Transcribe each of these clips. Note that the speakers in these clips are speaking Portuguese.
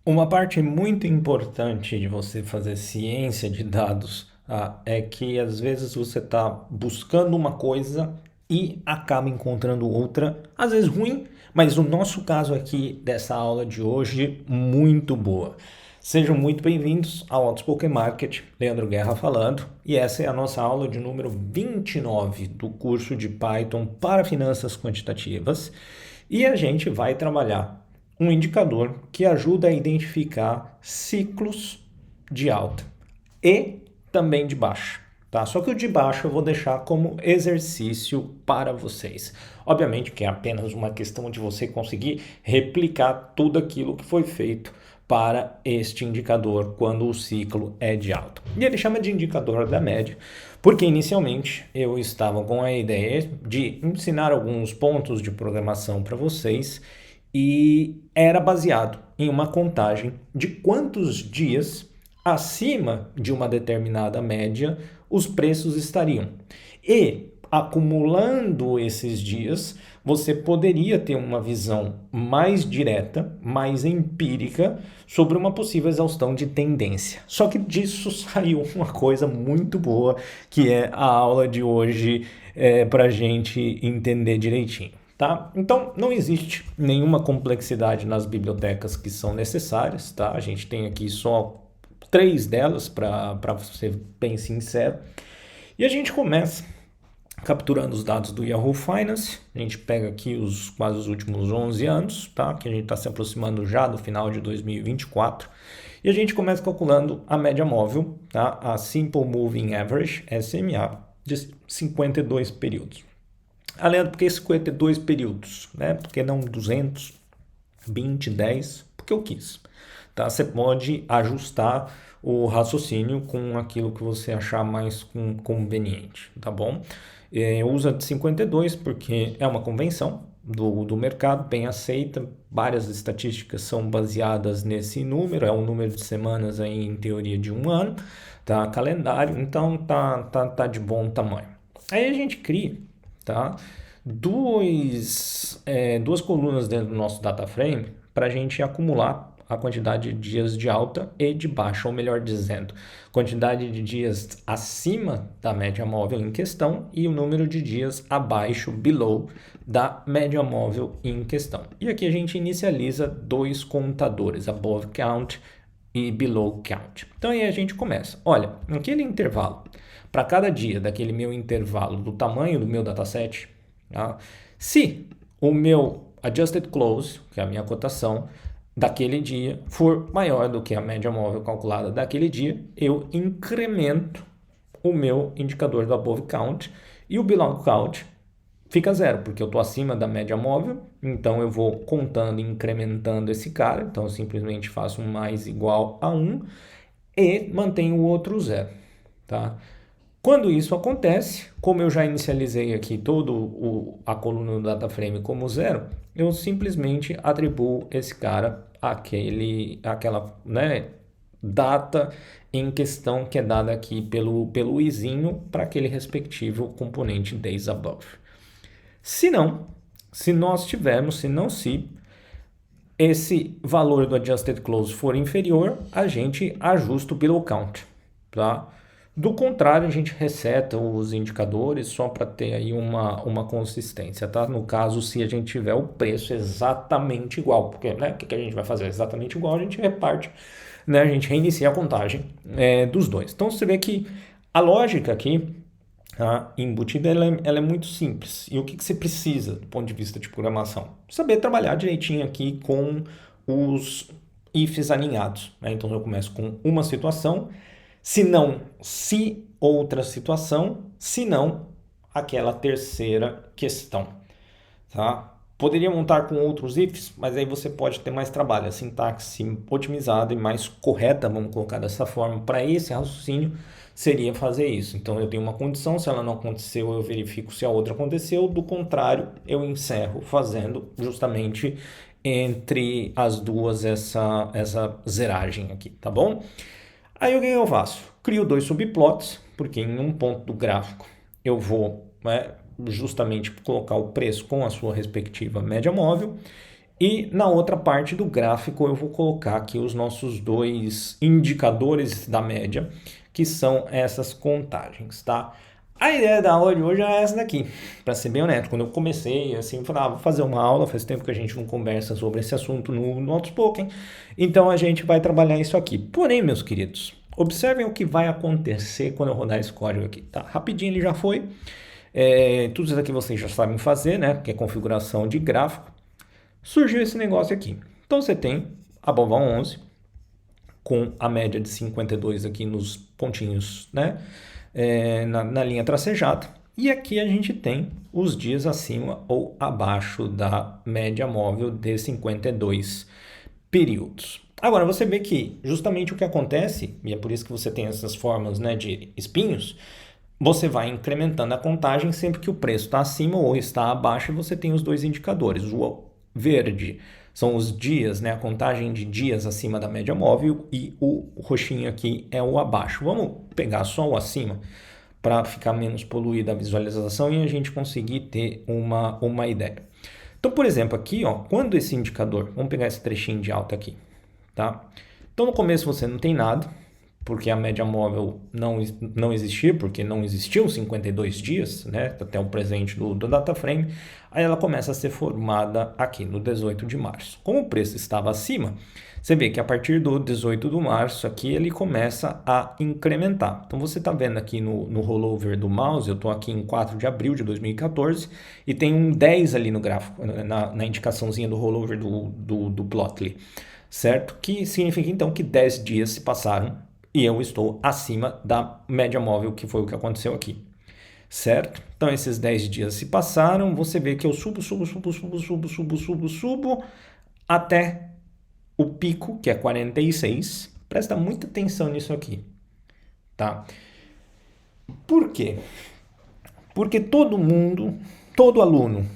Uma parte muito importante de você fazer ciência de dados, é que às vezes você está buscando uma coisa e acaba encontrando outra, às vezes ruim, mas no nosso caso aqui dessa aula de hoje, muito boa. Sejam muito bem-vindos ao Outspoken Market, Leandro Guerra falando, e essa é a nossa aula de número 29 do curso de Python para finanças quantitativas, e a gente vai trabalhar um indicador que ajuda a identificar ciclos de alta e também de baixa. Tá? Só que o de baixo eu vou deixar como exercício para vocês. Obviamente que é apenas uma questão de você conseguir replicar tudo aquilo que foi feito para este indicador quando o ciclo é de alta. E ele chama de indicador da média, porque inicialmente eu estava com a ideia de ensinar alguns pontos de programação para vocês e era baseado em uma contagem de quantos dias acima de uma determinada média os preços estariam. E acumulando esses dias, você poderia ter uma visão mais direta, mais empírica sobre uma possível exaustão de tendência. Só que disso saiu uma coisa muito boa, que é a aula de hoje, para a gente entender direitinho. Tá? Então, não existe nenhuma complexidade nas bibliotecas que são necessárias. Tá? A gente tem aqui só 3 delas, para ser bem sincero. E a gente começa capturando os dados do Yahoo Finance. A gente pega aqui quase os últimos 11 anos, tá? Que a gente está se aproximando já do final de 2024. E a gente começa calculando a média móvel, tá? A Simple Moving Average, SMA, de 52 períodos. Leandro, por que 52 períodos? Né? Por que não 200, 20, 10? Porque eu quis. Tá? Você pode ajustar o raciocínio com aquilo que você achar mais conveniente, tá bom? Usa de 52 porque é uma convenção do mercado, bem aceita. Várias estatísticas são baseadas nesse número, é um número de semanas aí, em teoria de um ano, tá? Calendário, então tá de bom tamanho. Aí a gente cria, tá? Duas colunas dentro do nosso data frame para a gente acumular a quantidade de dias de alta e de baixa, ou melhor dizendo, quantidade de dias acima da média móvel em questão e o número de dias abaixo, below, da média móvel em questão. E aqui a gente inicializa 2 contadores, above count e below count. Então aí a gente começa. Olha, naquele intervalo, para cada dia daquele meu intervalo do tamanho do meu dataset, tá? Se o meu adjusted close, que é a minha cotação, daquele dia for maior do que a média móvel calculada daquele dia, eu incremento o meu indicador do above count e o below count fica zero, porque eu estou acima da média móvel, então eu vou contando e incrementando esse cara, então eu simplesmente faço um mais igual a 1 e mantenho o outro zero, tá? Quando isso acontece, como eu já inicializei aqui a coluna do data frame como zero, eu simplesmente atribuo esse cara àquela, né, data em questão que é dada aqui pelo izinho para aquele respectivo componente days above. Se não, se esse valor do adjusted close for inferior, a gente ajusta o below count, tá? Do contrário, a gente reseta os indicadores só para ter aí uma consistência, tá? No caso, se a gente tiver o preço exatamente igual, porque, né, o que a gente vai fazer exatamente igual, a gente reparte, né, a gente reinicia a contagem dos dois. Então, você vê que a lógica aqui, tá, embutida, ela é muito simples. E o que você precisa do ponto de vista de programação? Saber trabalhar direitinho aqui com os ifs alinhados, né? Então, eu começo com uma situação, se não, se outra situação, se não, aquela terceira questão, tá? Poderia montar com outros ifs, mas aí você pode ter mais trabalho. A sintaxe otimizada e mais correta, vamos colocar dessa forma, para esse raciocínio, seria fazer isso. Então eu tenho uma condição, se ela não aconteceu, eu verifico se a outra aconteceu, do contrário, eu encerro fazendo justamente entre as duas essa zeragem aqui, tá bom? Aí o que eu faço? Crio 2 subplots, porque em um ponto do gráfico eu vou, né, justamente colocar o preço com a sua respectiva média móvel, E na outra parte do gráfico eu vou colocar aqui os nossos dois indicadores da média, que são essas contagens, tá? A ideia da aula de hoje é essa daqui, para ser bem honesto. Quando eu comecei, assim, eu falei, vou fazer uma aula, faz tempo que a gente não conversa sobre esse assunto no Outspoken, então a gente vai trabalhar isso aqui. Porém, meus queridos, observem o que vai acontecer quando eu rodar esse código aqui, tá? Rapidinho ele já foi. Tudo isso aqui vocês já sabem fazer, né? Que é configuração de gráfico. Surgiu esse negócio aqui. Então você tem a Bova 11 com a média de 52 aqui nos pontinhos, né? Na linha tracejada. E aqui a gente tem os dias acima ou abaixo da média móvel de 52 períodos. Agora você vê que justamente o que acontece, e é por isso que você tem essas formas, né, de espinhos, você vai incrementando a contagem sempre que o preço está acima ou está abaixo e você tem os dois indicadores. O verde são os dias, né, a contagem de dias acima da média móvel, e o roxinho aqui é o abaixo. Vamos pegar só o acima para ficar menos poluída a visualização e a gente conseguir ter uma ideia. Então, por exemplo, aqui, ó, quando esse indicador, vamos pegar esse trechinho de alta aqui, tá? Então, no começo você não tem nada, porque a média móvel não existia, porque não existiu 52 dias, né, até o presente do data frame. Aí ela começa a ser formada aqui no 18 de março. Como o preço estava acima, você vê que a partir do 18 de março aqui ele começa a incrementar. Então você está vendo aqui no rollover do mouse, eu estou aqui em 4 de abril de 2014 e tem um 10 ali no gráfico, na indicaçãozinha do rollover do Plotly, certo? Que significa então que 10 dias se passaram e eu estou acima da média móvel, que foi o que aconteceu aqui, certo? Então esses 10 dias se passaram, você vê que eu subo até o pico, que é 46. Presta muita atenção nisso aqui, tá? Por quê? Porque todo mundo, todo aluno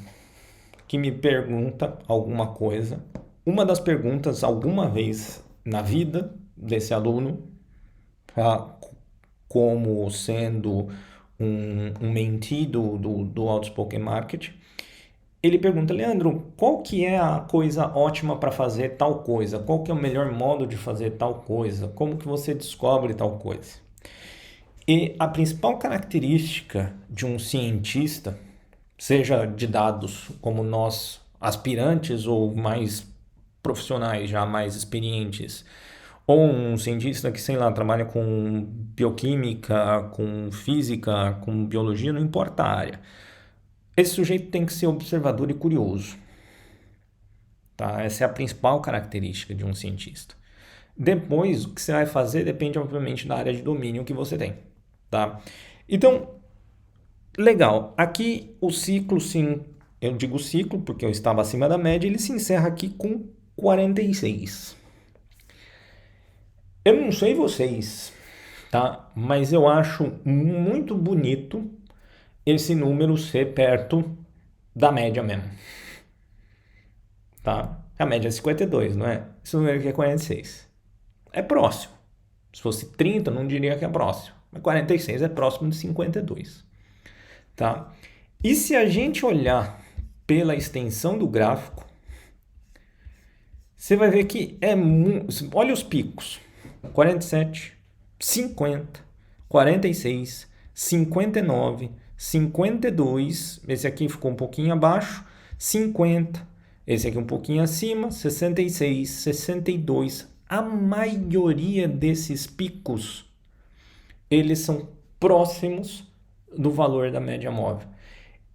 que me pergunta alguma coisa, uma das perguntas alguma vez na vida desse aluno, como sendo um mentee do Outspoken Market, ele pergunta, Leandro, qual que é a coisa ótima para fazer tal coisa? Qual que é o melhor modo de fazer tal coisa? Como que você descobre tal coisa? E a principal característica de um cientista, seja de dados como nós, aspirantes ou mais profissionais, já mais experientes, ou um cientista que, sei lá, trabalha com bioquímica, com física, com biologia, não importa a área. Esse sujeito tem que ser observador e curioso. Tá? Essa é a principal característica de um cientista. Depois, o que você vai fazer depende, obviamente, da área de domínio que você tem. Tá? Então, legal. Aqui o ciclo, sim, eu digo ciclo porque eu estava acima da média, ele se encerra aqui com 46. Eu não sei vocês, tá? Mas eu acho muito bonito esse número ser perto da média mesmo, tá? A média é 52, não é? Esse número aqui é 46. É próximo. Se fosse 30, eu não diria que é próximo. Mas 46 é próximo de 52, tá? E se a gente olhar pela extensão do gráfico, você vai ver que olha os picos. 47, 50, 46, 59, 52, esse aqui ficou um pouquinho abaixo, 50, esse aqui um pouquinho acima, 66, 62. A maioria desses picos, eles são próximos do valor da média móvel.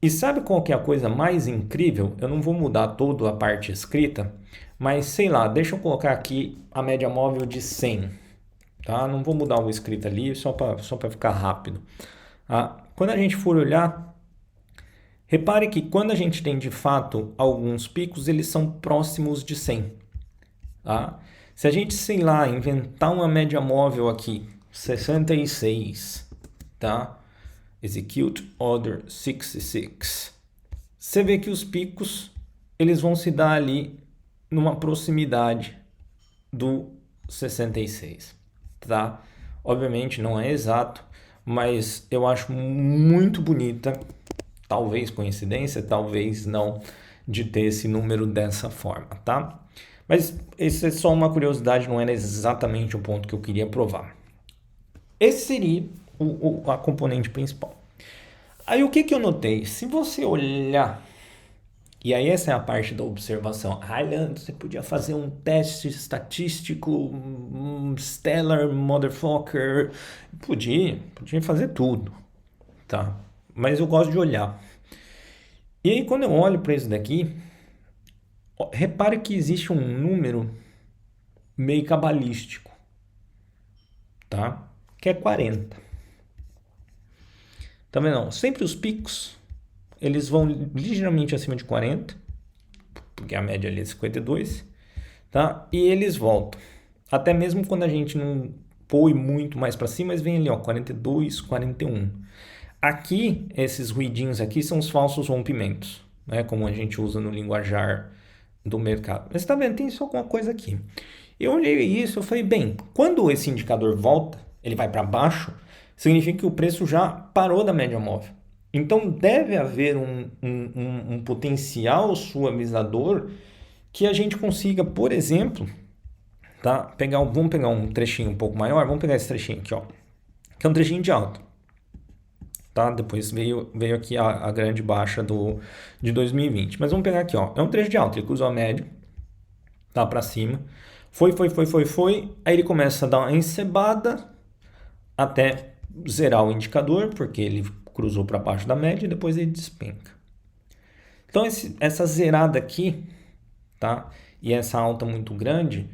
E sabe qual que é a coisa mais incrível? Eu não vou mudar toda a parte escrita, mas sei lá, deixa eu colocar aqui a média móvel de 100, tá? Não vou mudar o escrito ali, só para ficar rápido. Quando a gente for olhar, repare que quando a gente tem de fato alguns picos, eles são próximos de 100. Tá? Se a gente, sei lá, inventar uma média móvel aqui, 66, tá? Execute Order 66. Você vê que os picos, eles vão se dar ali numa proximidade do 66, tá? Obviamente não é exato, mas eu acho muito bonita, talvez coincidência, talvez não, de ter esse número dessa forma, tá? Mas isso é só uma curiosidade, não era exatamente o ponto que eu queria provar. Esse seria a componente principal. Aí o que eu notei? Se você olhar, e aí essa é a parte da observação. Leandro, você podia fazer um teste estatístico, stellar motherfucker. Podia fazer tudo, tá? Mas eu gosto de olhar. E aí quando eu olho para isso daqui, repare que existe um número meio cabalístico, tá? Que é 40. Tá vendo? Não? Sempre os picos, eles vão ligeiramente acima de 40, porque a média ali é 52, tá? E eles voltam. Até mesmo quando a gente não põe muito mais para cima, mas vem ali, ó, 42, 41. Aqui, esses ruidinhos aqui são os falsos rompimentos, né? Como a gente usa no linguajar do mercado. Mas tá vendo? Tem só alguma coisa aqui. Eu olhei isso, eu falei, bem, quando esse indicador volta, ele vai para baixo, significa que o preço já parou da média móvel. Então deve haver um potencial suavizador que a gente consiga, por exemplo, tá? Vamos pegar um trechinho um pouco maior, vamos pegar esse trechinho aqui, ó, que é um trechinho de alta. Tá? Depois veio aqui a grande baixa de 2020. Mas vamos pegar aqui, ó. É um trecho de alta, ele cruzou a média, tá para cima. Foi. Aí ele começa a dar uma encebada até zerar o indicador, porque ele cruzou para baixo da média e depois ele despenca. Então essa zerada aqui, tá? E essa alta muito grande,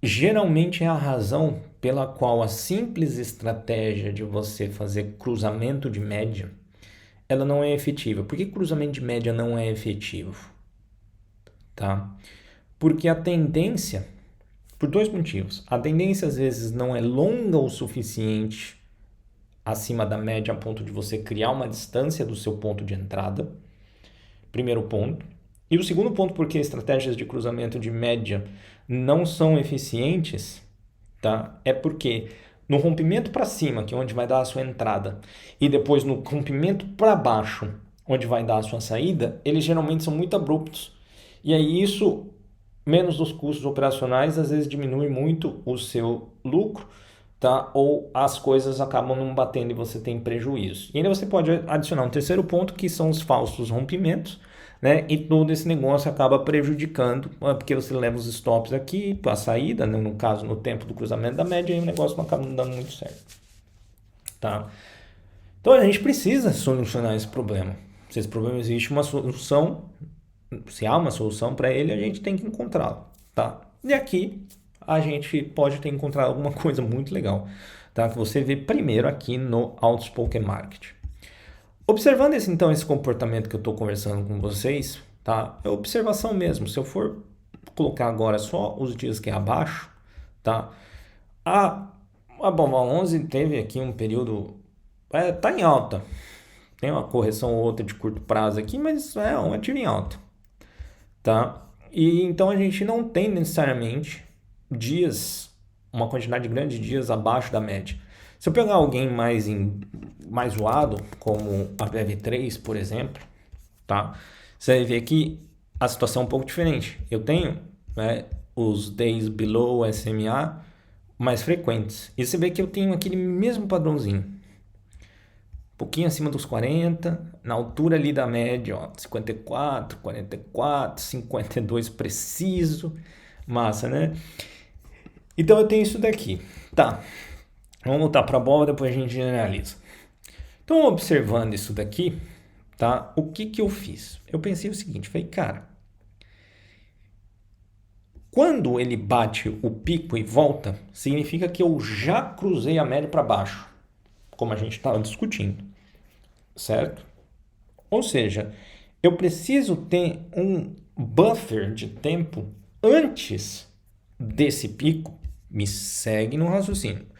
geralmente é a razão pela qual a simples estratégia de você fazer cruzamento de média, ela não é efetiva. Por que cruzamento de média não é efetivo? Tá? Porque a tendência, por dois motivos. A tendência às vezes não é longa o suficiente acima da média a ponto de você criar uma distância do seu ponto de entrada. Primeiro ponto. E o segundo ponto, porque estratégias de cruzamento de média não são eficientes, tá? É porque no rompimento para cima, que é onde vai dar a sua entrada, e depois no rompimento para baixo, onde vai dar a sua saída, eles geralmente são muito abruptos. E aí isso, menos os custos operacionais, às vezes diminui muito o seu lucro, tá? Ou as coisas acabam não batendo e você tem prejuízo. E ainda você pode adicionar um terceiro ponto, que são os falsos rompimentos, né? E todo esse negócio acaba prejudicando, porque você leva os stops aqui para a saída, né? No caso, no tempo do cruzamento da média, e o negócio não acaba não dando muito certo, tá? Então a gente precisa solucionar esse problema. Se esse problema existe uma solução, se há uma solução para ele, a gente tem que encontrá-la, tá? E aqui a gente pode ter encontrado alguma coisa muito legal, tá? Que você vê primeiro aqui no Outspoken Market. Observando esse comportamento que eu estou conversando com vocês, tá? É observação mesmo. Se eu for colocar agora só os dias que é abaixo, tá? A Bomba 11 teve aqui um período, tá em alta. Tem uma correção ou outra de curto prazo aqui, mas é um ativo em alta, tá? E então a gente não tem necessariamente uma quantidade grande de dias abaixo da média. Se eu pegar alguém mais zoado, como a BV3, por exemplo, tá? Você vai ver que a situação é um pouco diferente. Eu tenho, né, os days below SMA mais frequentes. E você vê que eu tenho aquele mesmo padrãozinho. Um pouquinho acima dos 40, na altura ali da média, ó, 54, 44, 52 preciso. Massa, né? Então eu tenho isso daqui. Tá. Vamos voltar para a bola, depois a gente generaliza. Então, observando isso daqui, tá? O que eu fiz? Eu pensei o seguinte, falei, cara, quando ele bate o pico e volta, significa que eu já cruzei a média para baixo, como a gente estava discutindo, certo? Ou seja, eu preciso ter um buffer de tempo antes desse pico, me segue no raciocínio,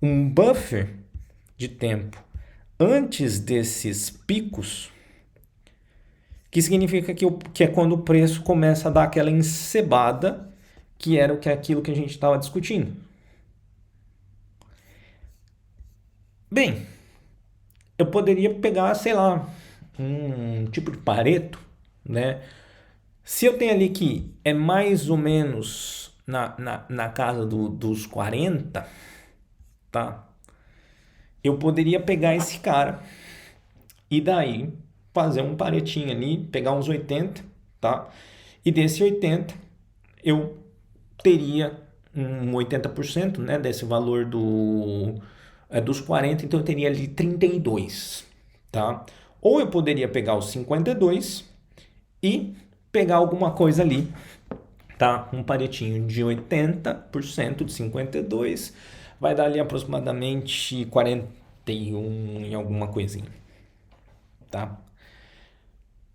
um buffer de tempo antes desses picos, que significa que é quando o preço começa a dar aquela encebada, que era aquilo que a gente estava discutindo. Bem, eu poderia pegar, sei lá, um tipo de Pareto, né? Se eu tenho ali que é mais ou menos na casa dos 40, tá? Eu poderia pegar esse cara e daí fazer um paretinho ali, pegar uns 80, tá? E desse 80, eu teria um 80%, né, desse valor dos 40, então eu teria ali 32, tá? Ou eu poderia pegar os 52 e pegar alguma coisa ali, tá? Um paretinho de 80% de 52 vai dar ali aproximadamente 41 e alguma coisinha, tá?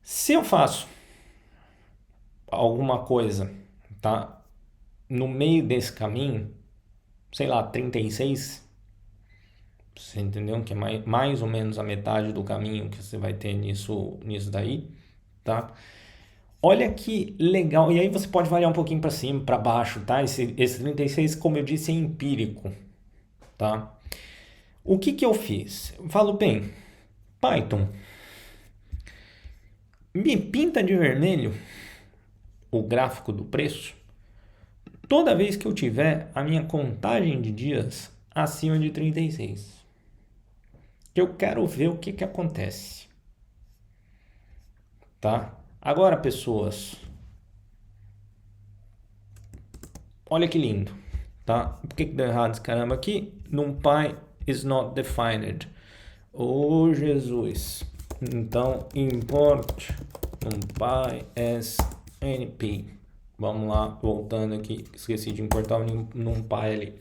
Se eu faço alguma coisa, tá? No meio desse caminho, sei lá, 36, você entendeu? Que é mais ou menos a metade do caminho que você vai ter nisso daí, tá? Olha que legal. E aí você pode variar um pouquinho para cima, para baixo, tá? Esse 36, como eu disse, é empírico, tá? O que que eu fiz? Eu falo, bem, Python, me pinta de vermelho o gráfico do preço toda vez que eu tiver a minha contagem de dias acima de 36. Eu quero ver o que que acontece, tá? Agora, pessoas, olha que lindo, tá? Por que que deu errado esse caramba aqui? NumPy is not defined. Oh, Jesus. Então, import NumPy as np. Vamos lá, voltando aqui. Esqueci de importar o NumPy ali.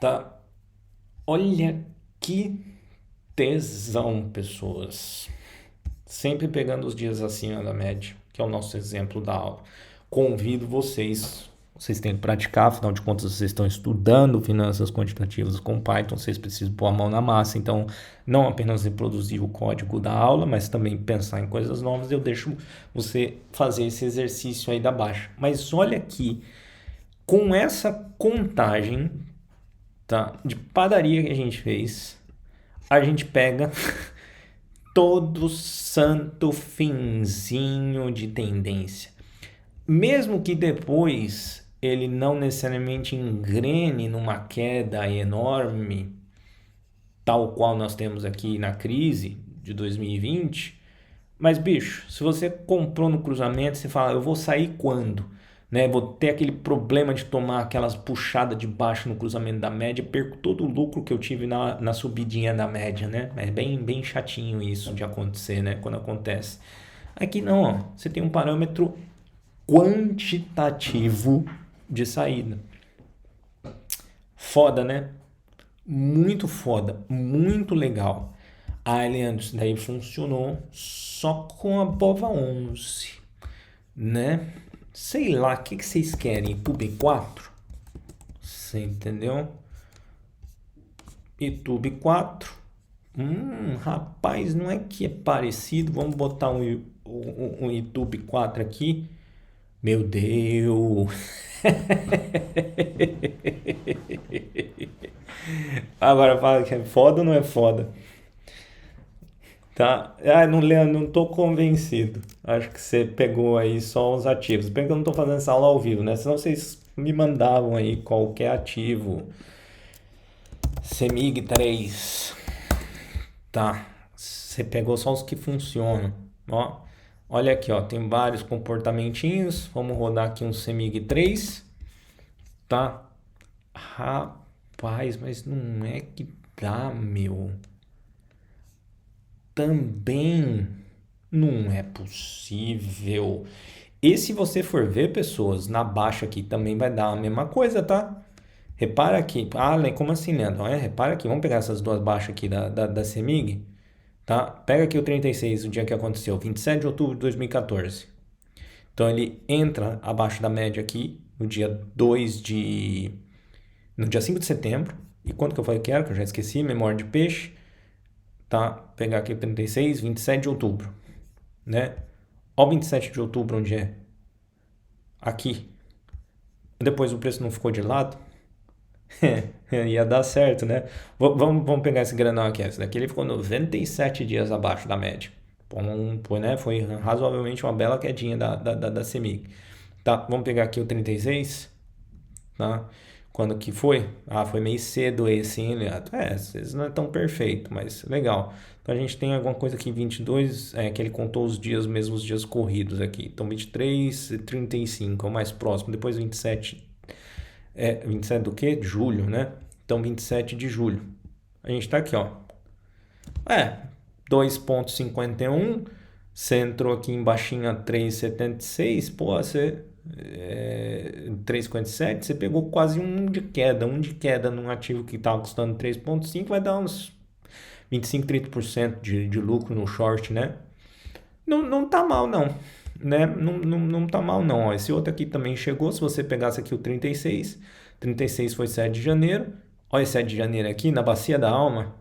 Tá? Olha que tesão, pessoas. Sempre pegando os dias acima da média, que é o nosso exemplo da aula. Convido vocês têm que praticar, afinal de contas vocês estão estudando finanças quantitativas com Python, vocês precisam pôr a mão na massa, então não apenas reproduzir o código da aula, mas também pensar em coisas novas. Eu deixo você fazer esse exercício aí da baixa. Mas olha aqui, com essa contagem, tá, de padaria que a gente fez, a gente pega todo santo finzinho de tendência. Mesmo que depois ele não necessariamente engrene numa queda enorme, tal qual nós temos aqui na crise de 2020, mas bicho, se você comprou no cruzamento, você fala, eu vou sair quando? Né? Vou ter aquele problema de tomar aquelas puxadas de baixo no cruzamento da média, perco todo o lucro que eu tive na subidinha da média, né? É bem chatinho isso de acontecer, né? Quando acontece. Aqui não, ó, você tem um parâmetro quantitativo de saída. Foda, né? Muito foda, muito legal. Ah, Leandro, isso daí funcionou só com a Bova 11, né? Sei lá, o que vocês querem? YouTube 4? Você entendeu? YouTube 4. Rapaz, não é que é parecido. Vamos botar um YouTube 4 aqui. Meu Deus! Agora fala que é foda ou não é foda? Tá? Ah, não, Leandro, não tô convencido. Acho que você pegou aí só os ativos. Bem que eu não tô fazendo essa aula ao vivo, né? Senão vocês me mandavam aí qualquer ativo. Semig 3. Tá. Você pegou só os que funcionam. Ó. Olha aqui, ó. Tem vários comportamentinhos. Vamos rodar aqui um Semig 3. Tá? Rapaz, mas não é que dá, meu. Também não é possível. E se você for ver, pessoas, na baixa aqui também vai dar a mesma coisa, tá? Repara aqui. Ah, como assim, Leandro? Repara aqui. Vamos pegar essas duas baixas aqui da CEMIG, tá? Pega aqui o 36, o dia que aconteceu, 27 de outubro de 2014. Então ele entra abaixo da média aqui no dia 2 de... no dia 5 de setembro. E quanto que eu falei que era? Que eu já esqueci, memória de peixe. Tá? Pegar aqui 36, 27 de outubro, né? Ó, 27 de outubro onde é? Aqui. Depois o preço não ficou de lado. Ia dar certo, né? Vamos pegar esse granão aqui. Esse daqui ele ficou 97 dias abaixo da média. Foi razoavelmente uma bela quedinha da CEMIG. Tá, vamos pegar aqui o 36, tá? Quando que foi? Ah, foi meio cedo esse, hein, Leandro? Às vezes não é tão perfeito, mas legal. Então a gente tem alguma coisa aqui, 22, que ele contou os dias, mesmo os dias corridos aqui. Então 23 e 35 é o mais próximo. Depois 27, 27 do quê? De julho, né? Então 27 de julho. A gente tá aqui, ó. 2,51. Você entrou aqui embaixo a 3,76. Pô, você... 3,57, você pegou quase um de queda num ativo que estava custando 3,5, vai dar uns 25, 30% de lucro no short, né? Não tá mal não, né? Não tá mal não. Ó, esse outro aqui também chegou, se você pegasse aqui o 36 foi 7 de janeiro, olha esse 7 de janeiro aqui na bacia da alma,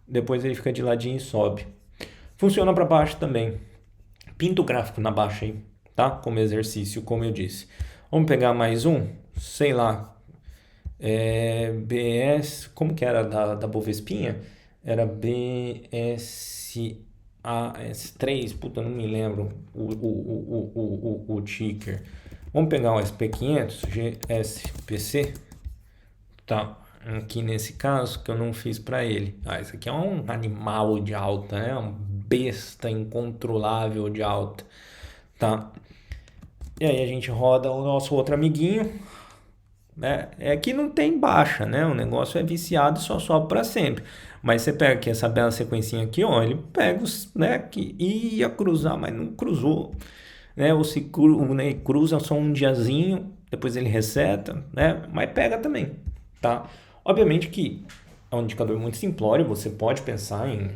depois ele fica de ladinho e sobe. Funciona para baixo também. Pinta o gráfico na baixa aí, tá? Como exercício, como eu disse. Vamos pegar mais um, sei lá, BS, como que era da Bovespinha? Era BSAS3, puta, não me lembro o ticker. Vamos pegar o SP500, GSPC, tá? Aqui nesse caso que eu não fiz para ele. Esse aqui é um animal de alta, né? Um besta incontrolável de alta, tá? E aí a gente roda o nosso outro amiguinho, né? É que não tem baixa, né? O negócio é viciado e só sobe para sempre. Mas você pega aqui essa bela sequencinha aqui, ó, ele pega os, né, que ia cruzar, mas não cruzou, né? Ou se cruza só um diazinho, depois ele reseta, né? Mas pega também, tá? Obviamente que é um indicador muito simplório, você pode pensar em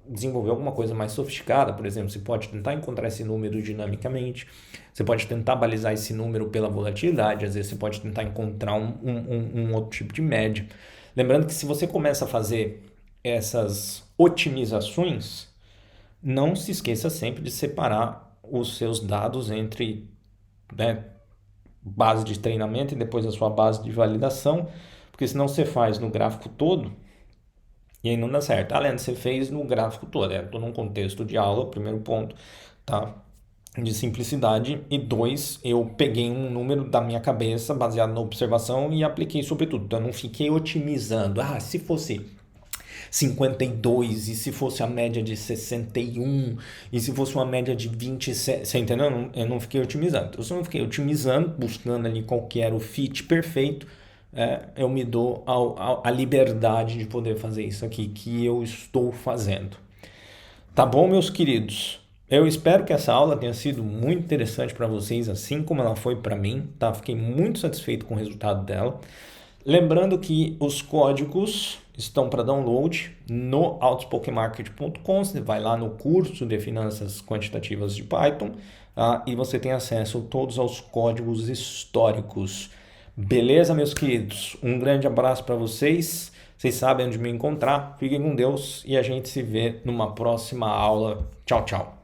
desenvolver alguma coisa mais sofisticada, por exemplo, você pode tentar encontrar esse número dinamicamente, você pode tentar balizar esse número pela volatilidade, às vezes você pode tentar encontrar um outro tipo de média. Lembrando que se você começa a fazer essas otimizações, não se esqueça sempre de separar os seus dados entre, né, base de treinamento e depois a sua base de validação, porque senão você faz no gráfico todo e aí não dá certo. Além de você fez no gráfico todo, estou num contexto de aula, primeiro ponto, tá? De simplicidade, e 2, eu peguei um número da minha cabeça baseado na observação e apliquei sobre tudo. Então eu não fiquei otimizando. Se fosse 52, e se fosse a média de 61, e se fosse uma média de 27, você entendeu? Eu não fiquei otimizando. Eu só não fiquei otimizando, buscando ali qual que era o fit perfeito. Eu me dou a liberdade de poder fazer isso aqui que eu estou fazendo. Tá bom, meus queridos? Eu espero que essa aula tenha sido muito interessante para vocês, assim como ela foi para mim, tá? Fiquei muito satisfeito com o resultado dela. Lembrando que os códigos estão para download no outspokenmarket.com. Você vai lá no curso de finanças quantitativas de Python, tá? E você tem acesso todos aos códigos históricos. Beleza, meus queridos? Um grande abraço para vocês. Vocês sabem onde me encontrar. Fiquem com Deus e a gente se vê numa próxima aula. Tchau, tchau.